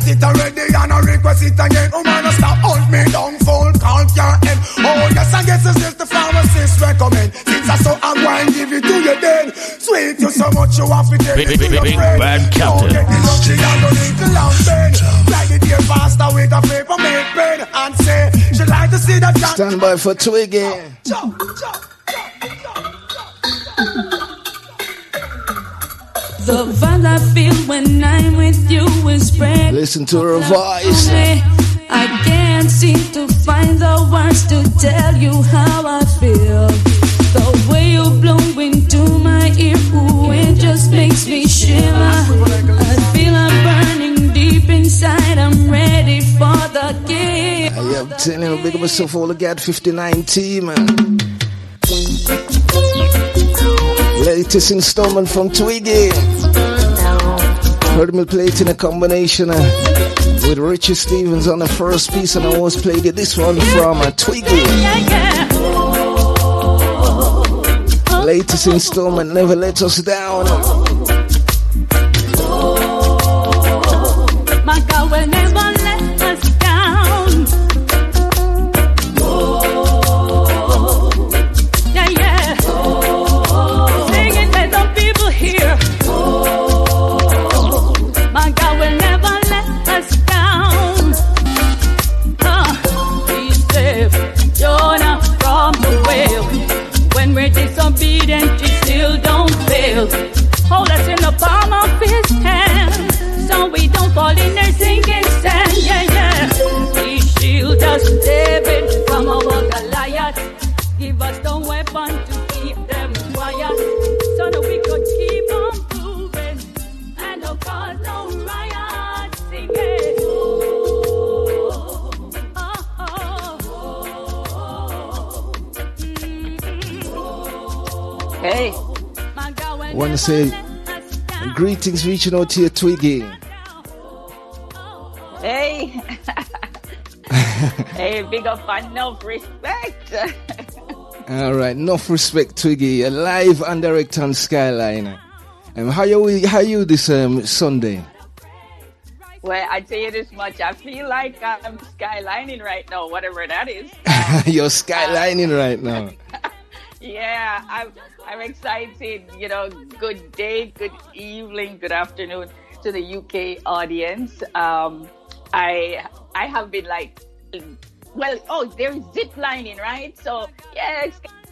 Request it already and I request it again. Oh man, stop hunt me down, full count your end. Oh yes, I guess it's just the pharmacist recommend. Since I saw I'm going to give it to you then. Sweet you so much you have to take it to your friend. Bad captain. Don't get the luxury and don't need the long bed. Like the dear faster with a paper make pen. And say, she like to see that. Stand by for Twiggy. The vibe I feel when I'm with you is spread. Listen to her voice. I can't seem to find the words to tell you how I feel. The way you blow into my ear, ooh, it just makes me shiver. I feel I'm burning deep inside. I'm ready for the game. I am telling you, big up myself, all again, 59 team. Latest installment from Twiggy. Heard me play it in a combination with Richie Stevens on the first piece, and I always played this one from Twiggy. Latest installment, Never Let Us Down. My God will never let us down. Yeah, yeah. Sing it, let the people hear. My God will never let us down. He saved Jonah from the whale. When we're disobedient, he still don't fail. Hold us in the palm of his hand, so we don't fall in their sinking sand. Yeah, yeah. He shield us, David, from our Goliath. Give us the weapon to keep them quiet, so that we could keep on moving and don't cause no riot. Sing it. Hey. Want to say greetings reaching out to you, Twiggy. Hey. Hey, big up and enough respect. All right, enough respect, Twiggy. Live and direct on Skyline. How you this Sunday? Well, I tell you this much. I feel like I'm skylining right now, whatever that is. You're skylining right now. Yeah, I'm excited. You know, good day, good evening, good afternoon to the UK audience. I have been like, well, there's zip lining, right? So yeah,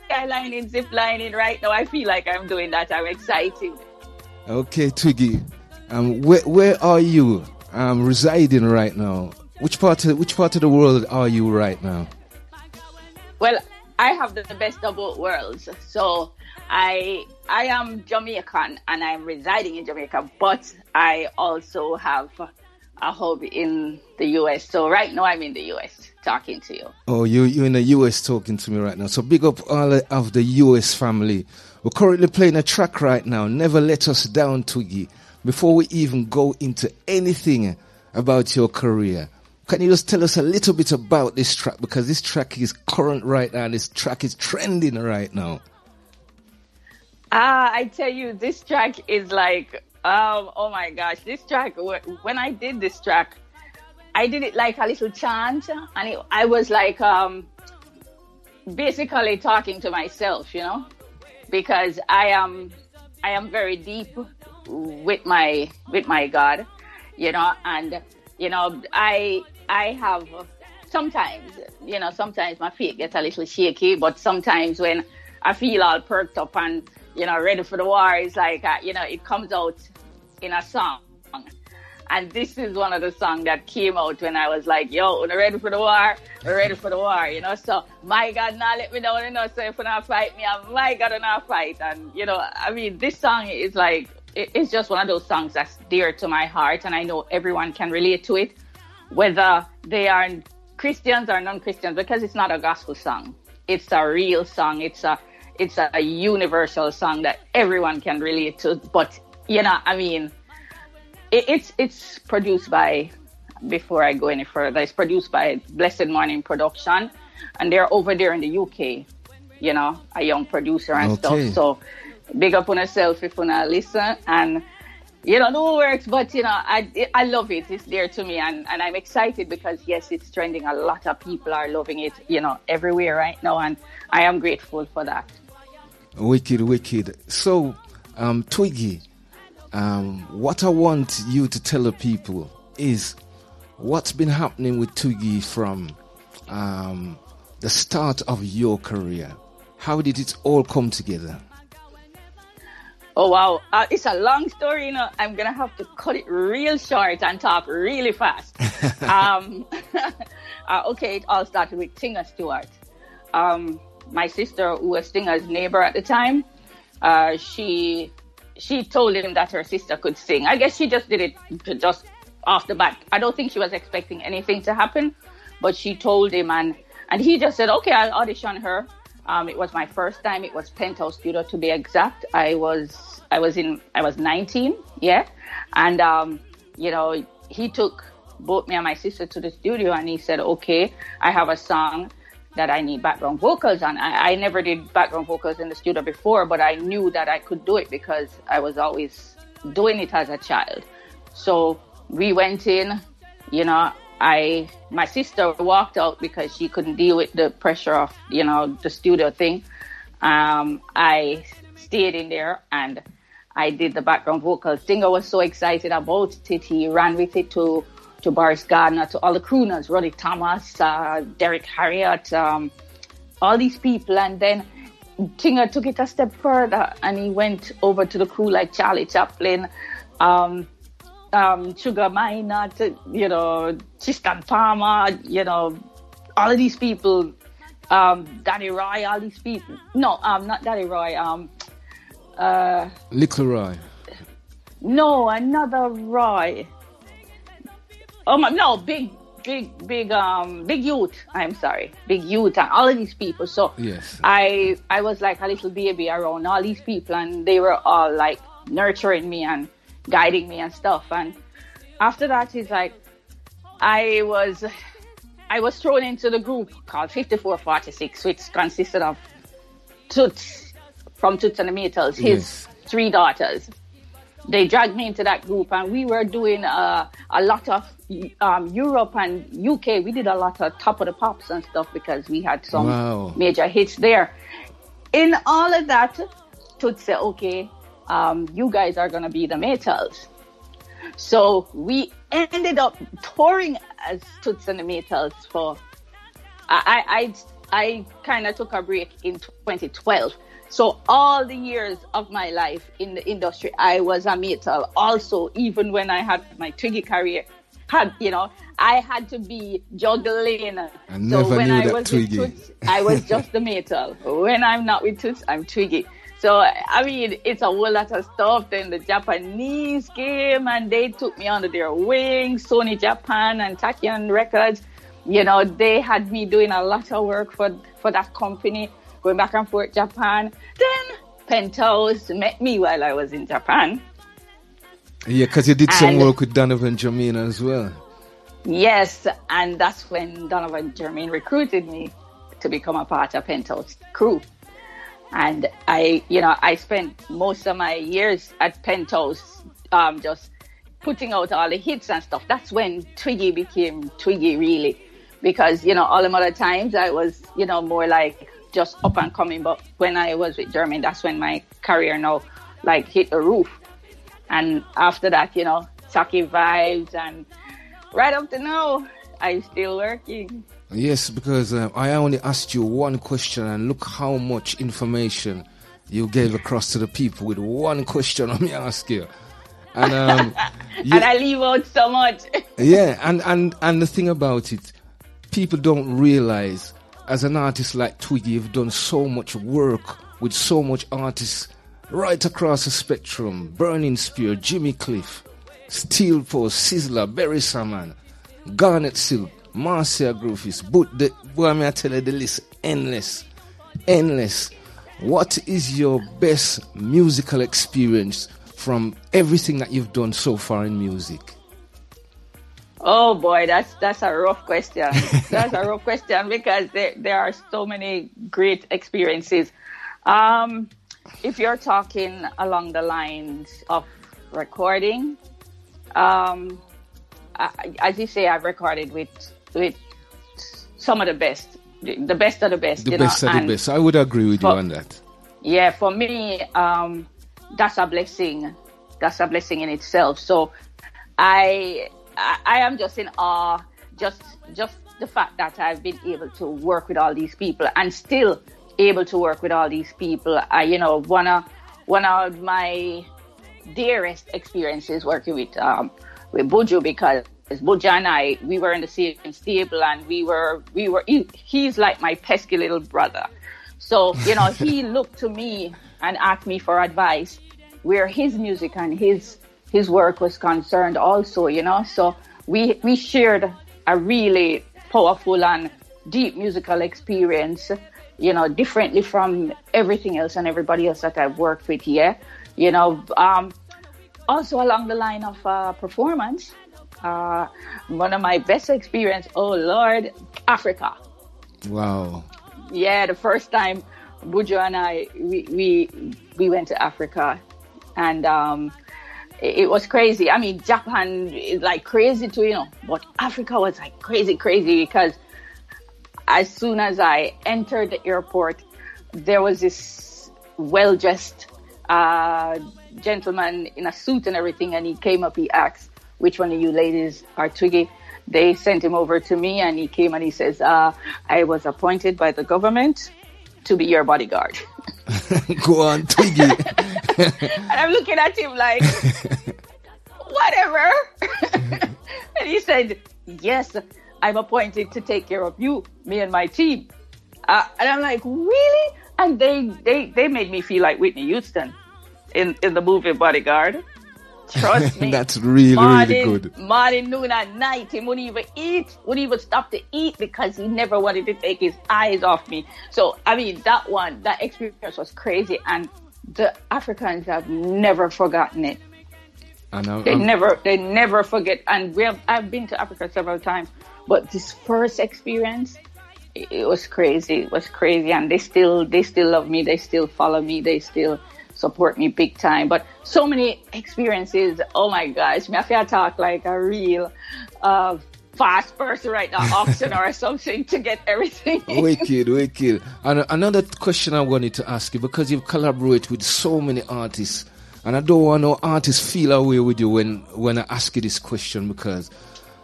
skylining, zip lining right now. I feel like I'm doing that. I'm excited. Okay, Twiggy. Where are you residing right now? Which part of the world are you right now? Well, I have the best of both worlds. So I am Jamaican and I'm residing in Jamaica, but I also have a hub in the US. So right now I'm in the US talking to you. Oh, you're in the US talking to me right now. So big up all of the US family. We're currently playing a track right now, Never Let Us Down, Twiggy. Before we even go into anything about your career, can you just tell us a little bit about this track? Because this track is current right now. This track is trending right now. I tell you, this track is like, oh my gosh, this track, when I did this track, I did it like a little chant. And I was like, basically talking to myself, you know, because I am very deep with my God, you know, and, you know, I have sometimes my feet get a little shaky, but sometimes when I feel all perked up and, you know, ready for the war, it's like, you know, it comes out in a song. And this is one of the songs that came out when I was like, yo, we're ready for the war, we're ready for the war, you know. So, my God, now let me know, you know, so if you're not fight me, my God, I'm not fight. And, you know, I mean, this song is like, it's just one of those songs that's dear to my heart. And I know everyone can relate to it, whether they are Christians or non-Christians, because it's not a gospel song. It's a real song. It's a universal song that everyone can relate to. But, you know, I mean, it's produced by, before I go any further, it's produced by Blessed Morning Production. And they're over there in the UK, you know, a young producer and stuff. So big up on yourself if you want to listen. And you know, no works, but you know, I love it. It's dear to me, and I'm excited because yes, it's trending. A lot of people are loving it, you know, everywhere right now, and I am grateful for that. Wicked, wicked. So, Twiggi, what I want you to tell the people is what's been happening with Twiggi from the start of your career. How did it all come together? Oh, wow. It's a long story, you know. I'm going to have to cut it real short and talk really fast. Okay, it all started with Tinga Stewart. My sister, who was Tinga's neighbor at the time, she told him that her sister could sing. I guess she just did it just off the bat. I don't think she was expecting anything to happen, but she told him, and he just said, okay, I'll audition her. It was my first time. It was Penthouse Studio to be exact. I was 19, yeah. And, you know, he took both me and my sister to the studio and he said, okay, I have a song that I need background vocals on. I never did background vocals in the studio before, but I knew that I could do it because I was always doing it as a child. So we went in, you know, my sister walked out because she couldn't deal with the pressure of, you know, the studio thing. I stayed in there and I did the background vocals. Tinga was so excited about it. He ran with it to Boris Gardner, to all the crooners, Roddy Thomas, Derek Harriott, all these people. And then Tinga took it a step further and he went over to the crew like Charlie Chaplin, Sugar Minot, you know, Tristan Palmer, you know, all of these people, Daddy Roy, all these people. No, not Daddy Roy. Little Roy. No, another Roy. Oh my, no, big youth. I'm sorry, big youth, and all of these people. So yes, I was like a little baby around all these people, and they were all like nurturing me and guiding me and stuff. And after that, it's like I was thrown into the group called 5446, which consisted of Toots from Toots and the Maytals, his three daughters. They dragged me into that group, and we were doing a lot of Europe and UK. We did a lot of Top of the Pops and stuff because we had some major hits there. In all of that, Toots said, okay, you guys are going to be the Maytals. So we ended up touring as Toots and the Maytals for, I kind of took a break in 2012. So all the years of my life in the industry, I was a Maytal. Also, even when I had my Twiggi career, I had to be juggling. I never knew that Twiggi. With Toots, I was just the Maytal. When I'm not with Toots, I'm Twiggi. So, I mean, it's a whole lot of stuff. Then the Japanese came and they took me under their wing, Sony Japan and Takian Records. You know, they had me doing a lot of work for that company, going back and forth Japan. Then Penthouse met me while I was in Japan. Yeah, because you did some work with Donovan Jermaine as well. Yes, and that's when Donovan Jermaine recruited me to become a part of Penthouse crew. And I spent most of my years at Penthouse just putting out all the hits and stuff. That's when Twiggi became Twiggi, really. Because, all the other times I was, more like just up and coming. But when I was with Jermaine, that's when my career now, like, hit the roof. And after that, Saki Vibes, and right up to now, I'm still working. Yes, because I only asked you one question, and look how much information you gave across to the people with one question I'm asking you. And and I leave out so much. Yeah, and the thing about it, people don't realize, as an artist like Twiggi, you've done so much work with so much artists right across the spectrum. Burning Spear, Jimmy Cliff, Steel Post, Sizzler, Berry Saman, Garnet Silk, Marcia Groofis, but I tell you, the list endless. What is your best musical experience from everything that you've done so far in music? Oh boy, that's a rough question. That's a rough question because there are so many great experiences. If you're talking along the lines of recording. As you say, I've recorded with some of the best of the best. The best of the best. I would agree with you on that. Yeah, for me, that's a blessing. That's a blessing in itself. So I am just in awe, just the fact that I've been able to work with all these people and still able to work with all these people. One of my dearest experiences working with Buju, because Buju and we were in the same stable, and he's like my pesky little brother. So, he looked to me and asked me for advice where his music and his work was concerned also, So we shared a really powerful and deep musical experience, differently from everything else and everybody else that I've worked with here. Also along the line of performance, one of my best experience, oh Lord, Africa. Wow. Yeah, the first time Buju and I, we went to Africa, and it was crazy. I mean, Japan is like crazy too, but Africa was like crazy because as soon as I entered the airport, there was this well-dressed gentleman in a suit and everything, and he came up, he asked, which one of you ladies are Twiggi? They sent him over to me, and he came and he says, I was appointed by the government to be your bodyguard. Go on, Twiggi. And I'm looking at him like, whatever. And he said, yes, I'm appointed to take care of you, me and my team. And I'm like, really? And they made me feel like Whitney Houston in the movie Bodyguard. Trust me. That's really good. Morning, noon, and night. He wouldn't even eat, wouldn't even stop to eat because he never wanted to take his eyes off me. So, I mean, that experience was crazy. And the Africans have never forgotten it. They never forget. And I've been to Africa several times, but this first experience, it was crazy. It was crazy. And they still love me. They still follow me. They still support me big time. But so many experiences. Oh my gosh, me I feel talk like a real fast person right now, auction or something to get everything. Wicked. And another question I wanted to ask you, because you've collaborated with so many artists, and I don't want no artists feel away with you when I ask you this question, because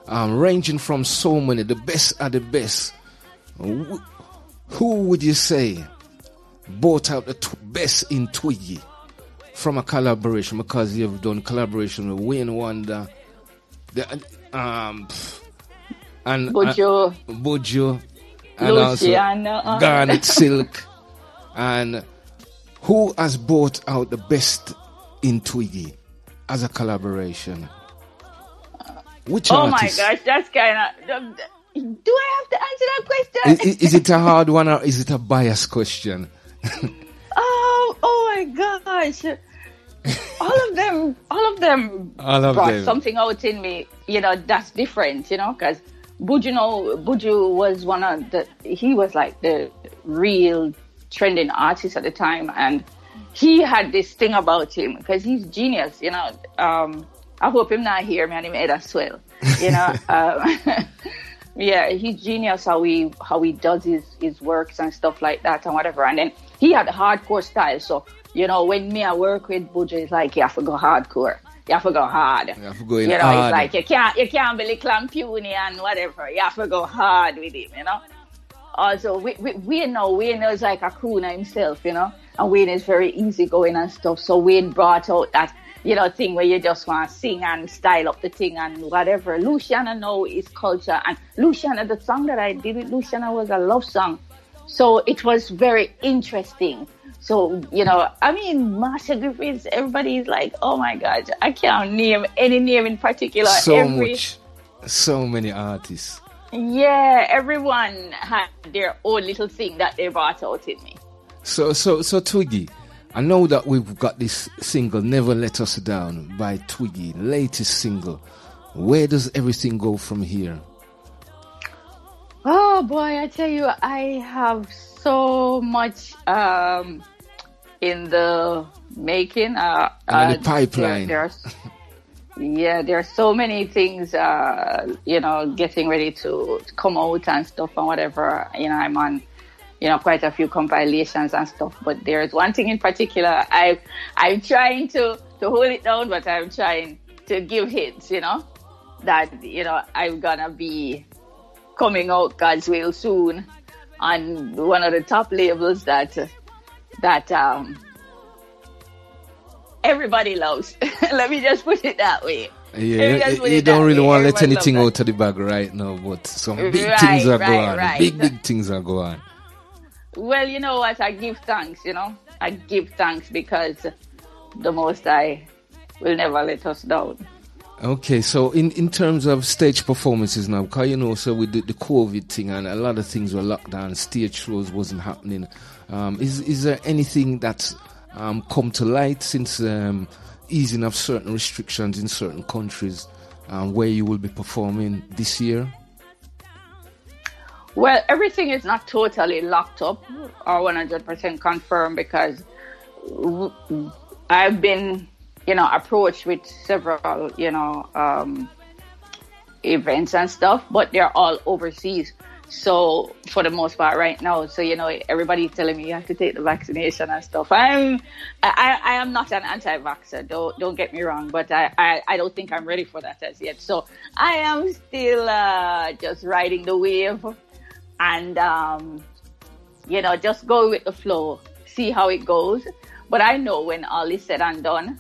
ranging from so many, the best are the best. Who would you say brought out the best in Twiggi from a collaboration? Because you've done collaboration with Wayne Wonder, and Buju, and Luciano, also Garnet Silk. And who has brought out the best in Twiggi as a collaboration? Which artist? My gosh, that's kind of... Do I have to answer that question? Is it a hard one, or is it a biased question? Oh my gosh. All of them brought something out in me, that's different, because Buju was he was like the real trending artist at the time, and he had this thing about him, because he's genius, I hope him not hear me and he made us swell, yeah, he's genius how he does his works and stuff like that and whatever. And then he had a hardcore style. So, when I work with Buju, it's like you have to go hardcore. You have to go hard. You have to go in hard. It's like you can't be clampuni and whatever. You have to go hard with him, Also, Wayne is like a crooner himself, and Wayne is very easygoing and stuff. So Wayne brought out that thing where you just want to sing and style up the thing and whatever. Luciana know his culture, and Luciana, the song that I did with Luciana was a love song, so it was very interesting. So Master Griffiths, everybody's like, oh my God, I can't name any name in particular. So many artists. Yeah, everyone had their own little thing that they brought out in me. So Twiggi, I know that we've got this single, Never Let Us Down, by Twiggi, latest single. Where does everything go from here? Oh boy, I tell you, I have so much in the making. And the pipeline. There are so many things, getting ready to come out and stuff and whatever. I'm on, quite a few compilations and stuff. But there's one thing in particular, I'm trying to hold it down, but I'm trying to give hits, that, I'm gonna be coming out God's will soon on one of the top labels that everybody loves. Let me just put it that way. Yeah, you don't really want to let anything out of the bag right now, but some big things are going on. Right. Big things are going on. Well, you know what? I give thanks, I give thanks because the Most High will never let us down. Okay, so in terms of stage performances now, because so with the COVID thing and a lot of things were locked down, stage shows wasn't happening. Is there anything that's come to light since easing of certain restrictions in certain countries where you will be performing this year? Well, everything is not totally locked up or 100% confirmed because I've been, approached with several, events and stuff, but they're all overseas. So for the most part right now, so, everybody's telling me you have to take the vaccination and stuff. I am not an anti-vaxxer, don't get me wrong, but I don't think I'm ready for that as yet. So I am still just riding the wave and, just go with the flow, see how it goes. But I know when all is said and done,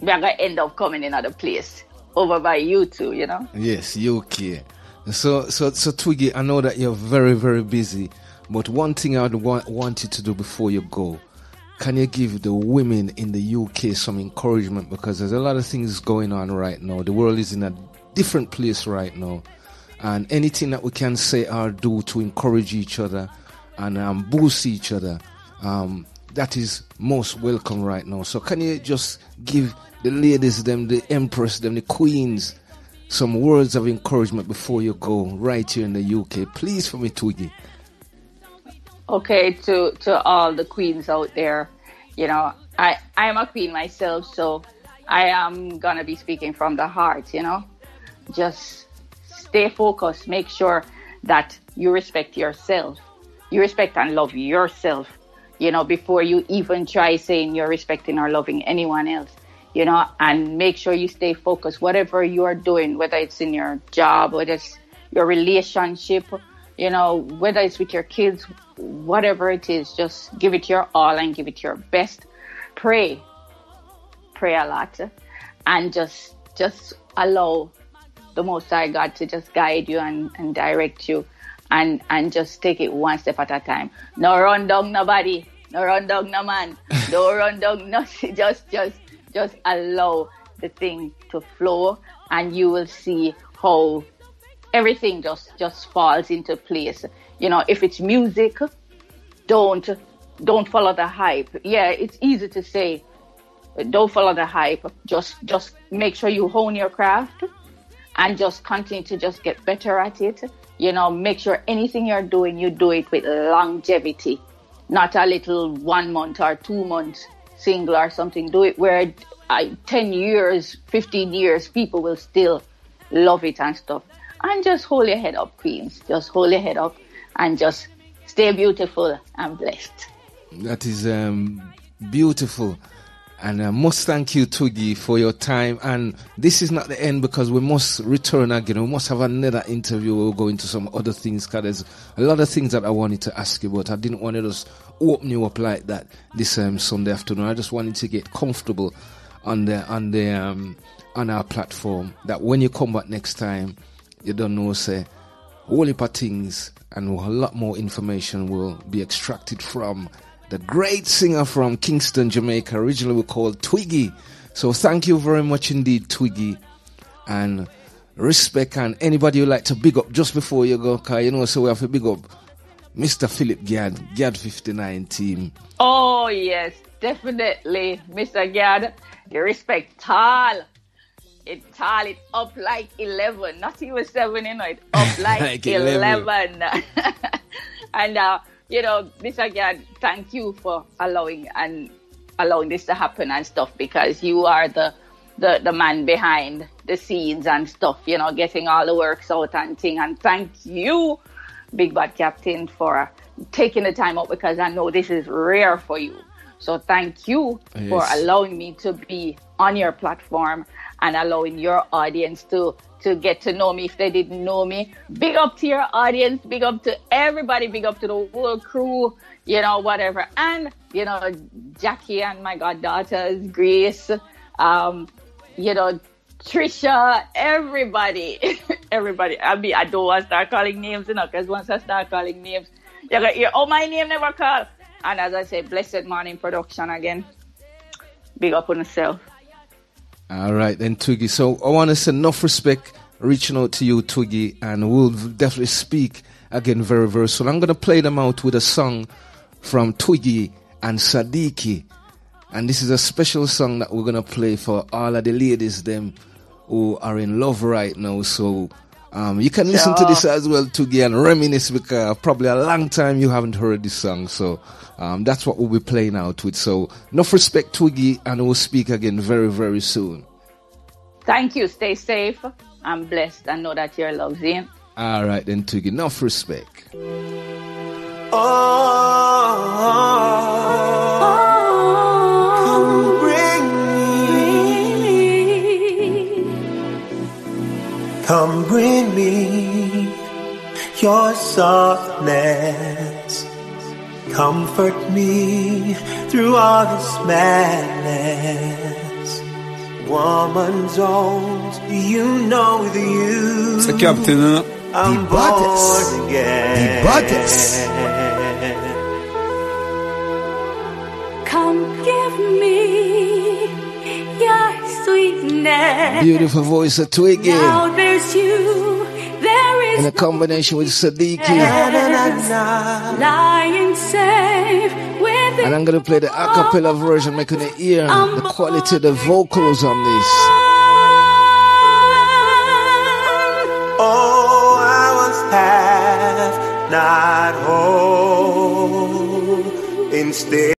we're going to end up coming in another place over by you too, Yes, UK. So Twiggi, I know that you're very, very busy, but one thing I would want you to do before you go, can you give the women in the UK some encouragement? Because there's a lot of things going on right now. The world is in a different place right now. And anything that we can say or do to encourage each other and boost each other, that is most welcome right now. So can you just give the ladies, the empress, the queens, some words of encouragement before you go right here in the UK, please, for me, Twiggi. Okay, to all the queens out there, I am a queen myself, so I am gonna be speaking from the heart. Just stay focused. Make sure that you respect yourself. You respect and love yourself. Before you even try saying you're respecting or loving anyone else. And make sure you stay focused. Whatever you are doing, whether it's in your job, whether it's your relationship, whether it's with your kids, whatever it is, just give it your all and give it your best. Pray a lot, and just allow the Most High God to just guide you and direct you, and just take it one step at a time. No run down nobody, no run down no man, no run down nothing. Just allow the thing to flow, and you will see how everything just falls into place. If it's music, don't follow the hype. Yeah, it's easy to say, don't follow the hype. Just make sure you hone your craft and just continue to just get better at it. Make sure anything you're doing, you do it with longevity, not a little 1 month or 2 months single or something. Do it where 10 years, 15 years, people will still love it and stuff. And just hold your head up, queens. Just hold your head up and just stay beautiful and blessed. That is beautiful. And I must thank you, Twiggi, for your time. And this is not the end, because we must return again. We must have another interview. We'll go into some other things, because there's a lot of things that I wanted to ask you, but I didn't want to just open you up like that this Sunday afternoon. I just wanted to get comfortable on our platform, that when you come back next time, you don't know, say, a whole heap of things and a lot more information will be extracted from the great singer from Kingston, Jamaica, originally called Twiggi. So thank you very much indeed, Twiggi, and respect. And anybody you like to big up just before you go, because so we have to big up Mr. PHILLIP Gad 59 team. Oh yes, definitely, Mr. Gad. You respect tall. It up like 11, not even 7, it up like 11. And Mr. God, thank you for allowing this to happen and stuff, because you are the man behind the scenes and stuff, getting all the works out and thing. And thank you, Big Bad Captain, for taking the time out, because I know this is rare for you. So thank you for allowing me to be on your platform and allowing your audience to get to know me if they didn't know me. Big up to your audience, big up to everybody, big up to the whole crew, whatever. And, Jackie and my goddaughters, Grace, Trisha, everybody. Everybody. I don't want to start calling names, because once I start calling names, you're going to hear, oh, my name never called. And as I say, Blessed Morning Production again. Big up on yourself. All right, then, Twiggy. So I want to say enough respect reaching out to you, Twiggy, and we'll definitely speak again very, very soon. I'm going to play them out with a song from Twiggy and Sadiki. And this is a special song that we're going to play for all of the ladies, them who are in love right now. So you can listen to this as well, Twiggy, and reminisce, because probably a long time you haven't heard this song. So that's what we'll be playing out with. So enough respect, Twiggy, and we'll speak again very, very soon. Thank you. Stay safe. I'm blessed and know that you're loved in. All right, then, Twiggy. Enough respect. Come bring me. Come bring me your softness. Comfort me through all this madness. Woman's old, you know the you. C'est Captain, hein? I'm born again. Come give me your sweetness. Beautiful voice of Twiggy. Now there's you, there is in a combination with Sadiki. lying safe within. And I'm going to play the acapella version, making it hear the quality of the vocals on this. Oh, I was half, not whole. Instead